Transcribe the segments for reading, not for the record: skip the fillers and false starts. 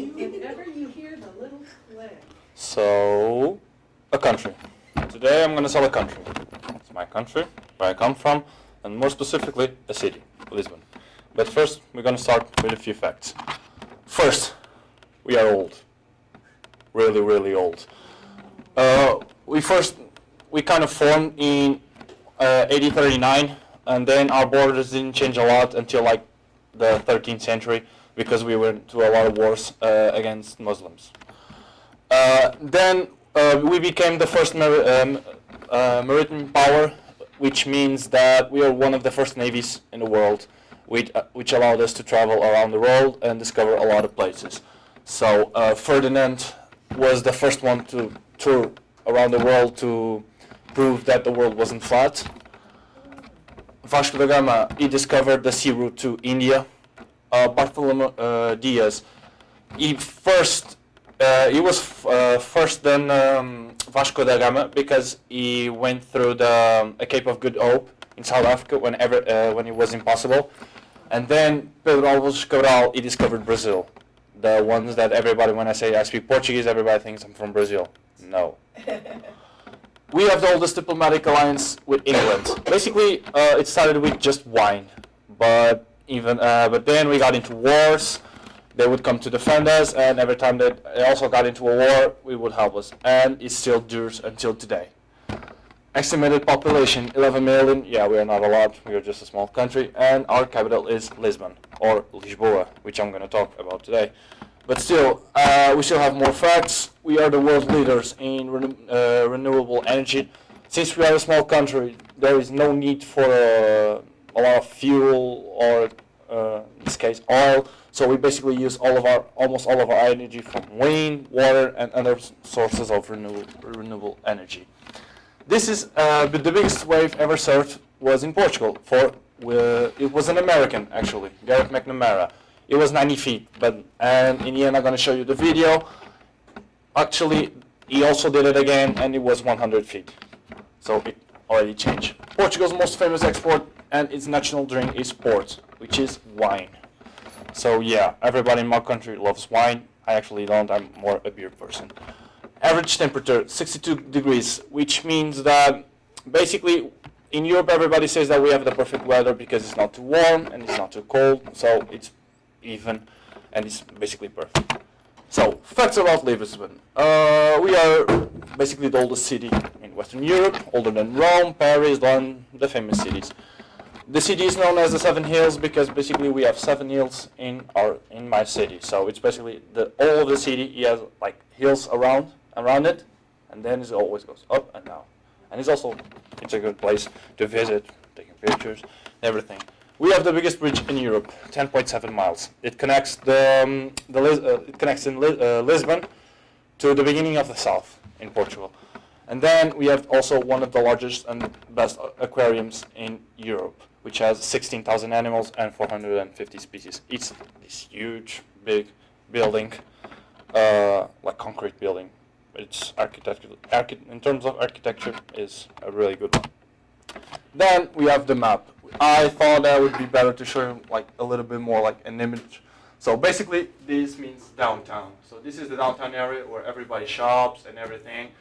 If ever you hear the little click. So, a country. Today I'm going to sell a country. It's my country, where I come from, and more specifically, a city, Lisbon. But first, we're going to start with a few facts. First, we are old. Really, really old. We kind of formed in 1839, and then our borders didn't change a lot until like the 13th century, because we went through a lot of wars against Muslims. Then we became the first maritime power, which means that we are one of the first navies in the world, which allowed us to travel around the world and discover a lot of places. So Ferdinand was the first one to tour around the world to prove that the world wasn't flat. Vasco da Gama, he discovered the sea route to India. Bartholomew Diaz, he was first than Vasco da Gama, because he went through the Cape of Good Hope in South Africa when it was impossible. And then Pedro Álvares Cabral, he discovered Brazil. The ones that everybody, when I say I speak Portuguese, everybody thinks I'm from Brazil. No. We have the oldest diplomatic alliance with England. Basically, it started with just wine, but then we got into wars. They would come to defend us, and every time they also got into a war, we would help us, and it still dures until today. Estimated population 11 million. Yeah, we are not a lot. We are just a small country, and our capital is Lisbon, or Lisboa, which I'm going to talk about today. But still, we still have more facts. We are the world leaders in renewable energy. Since we are a small country, there is no need for a lot of fuel, or in this case oil. So we basically use almost all of our energy from wind, water, and other sources of renewable energy. This is the biggest wave ever surfed was in Portugal. It was an American, actually, Gareth McNamara. It was 90 feet, and in the end I'm going to show you the video. Actually, he also did it again, and it was 100 feet. So it already changed. Portugal's most famous export and its national drink is port, which is wine. So yeah, everybody in my country loves wine. I actually don't, I'm more a beer person. Average temperature, 62 degrees, which means that basically in Europe everybody says that we have the perfect weather because it's not too warm and it's not too cold, so it's even and it's basically perfect. So, facts about Lisbon. We are basically the oldest city in Western Europe, older than Rome, Paris, London, the famous cities. The city is known as the Seven Hills because basically we have 7 hills in my city. So it's basically all of the city. He has like hills around it, and then it always goes up and down. And it's a good place to visit, taking pictures, everything. We have the biggest bridge in Europe, 10.7 miles. It connects Lisbon to the beginning of the south in Portugal. And then we have also one of the largest and best aquariums in Europe, which has 16,000 animals and 450 species. It's this huge, big building, like concrete building. It's in terms of architecture, is a really good one. Then we have the map. I thought that would be better to show you like a little bit more like an image. So basically, this means downtown. So this is the downtown area where everybody shops and everything.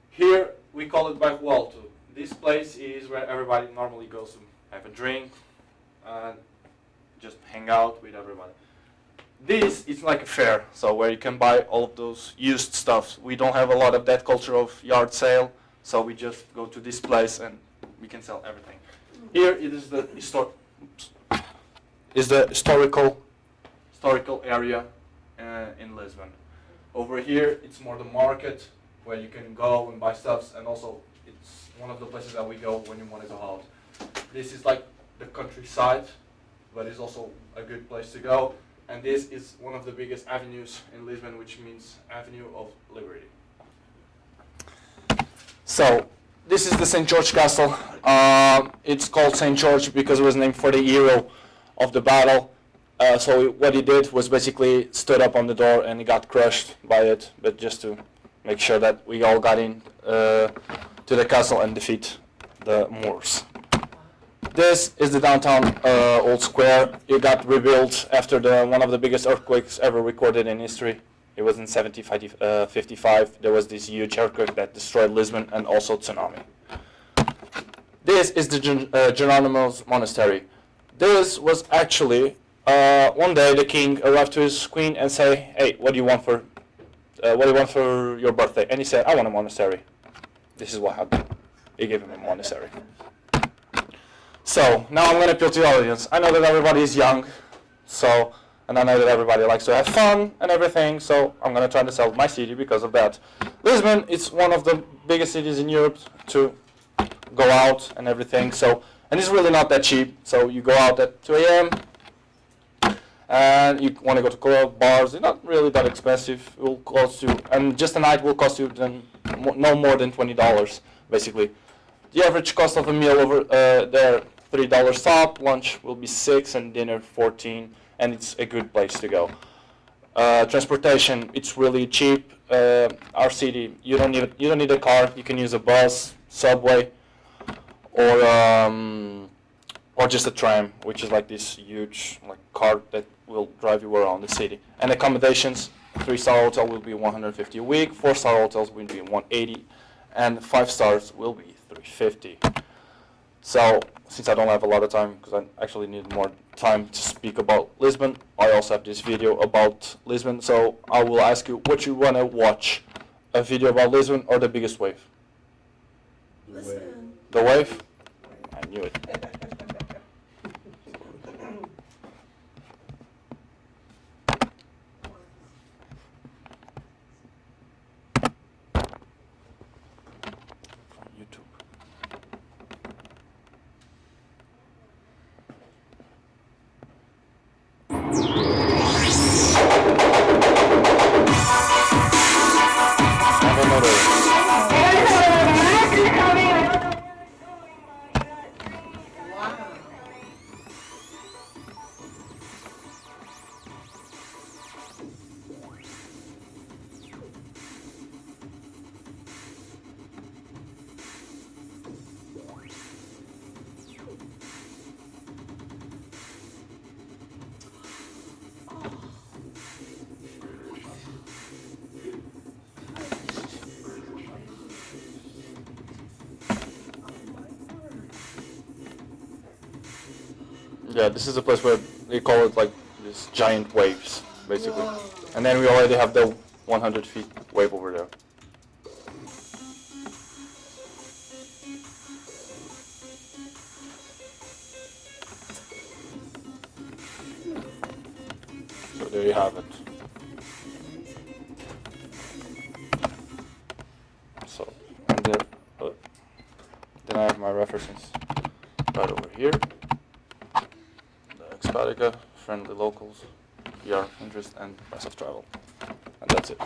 Here we call it Bairro Alto. This place is where everybody normally goes to have a drink and just hang out with everybody. This is like a fair, so where you can buy all of those used stuff. We don't have a lot of that culture of yard sale, so we just go to this place and we can sell everything. Here it is the historical area in Lisbon. Over here it's more the market where you can go and buy stuff, and also it's one of the places that we go when you want to go out. This is like the countryside, but it's also a good place to go. And this is one of the biggest avenues in Lisbon, which means Avenue of Liberty. So this is the St. George Castle. It's called St. George because it was named for the hero of the battle. So what he did was basically stood up on the door and he got crushed by it, but just to make sure that we all got in to the castle and defeat the Moors. This is the downtown old square. It got rebuilt after one of the biggest earthquakes ever recorded in history. It was in 1755. There was this huge earthquake that destroyed Lisbon and also tsunami. This is the Geronimo's Monastery. This was actually one day the king arrived to his queen and say, "Hey, what do you want for your birthday?" And he said, "I want a monastery." This is what happened. He gave him a monastery. So now I'm going to appeal to the audience. I know that everybody is young, and I know that everybody likes to have fun and everything, so I'm going to try to sell my city because of that. Lisbon is one of the biggest cities in Europe to go out and everything, and it's really not that cheap. So you go out at 2 a.m. and you want to go to club, bars. They're not really that expensive. It will cost you, and just a night will cost you no more than $20, basically. The average cost of a meal over there, $3 top. Lunch will be $6 and dinner $14, and it's a good place to go. Transportation, it's really cheap. Our city, you don't need a car. You can use a bus, subway, or just a tram, which is like this huge car that will drive you around the city. And accommodations, 3-star hotel will be $150 a week, 4-star hotels will be $180, and 5 stars will be $350. So since I don't have a lot of time, because I actually need more time to speak about Lisbon, I also have this video about Lisbon. So I will ask you what you want to watch, a video about Lisbon or the biggest wave? Listen. The wave? I knew it. From YouTube. I don't know the. Wow. Yeah, this is a place where they call it like these giant waves, basically. Whoa. And then we already have the 100 feet wave over there. So there you have it. So, and then I have my references right over here. Exotica, friendly locals, PR interest, and price of travel. And that's it.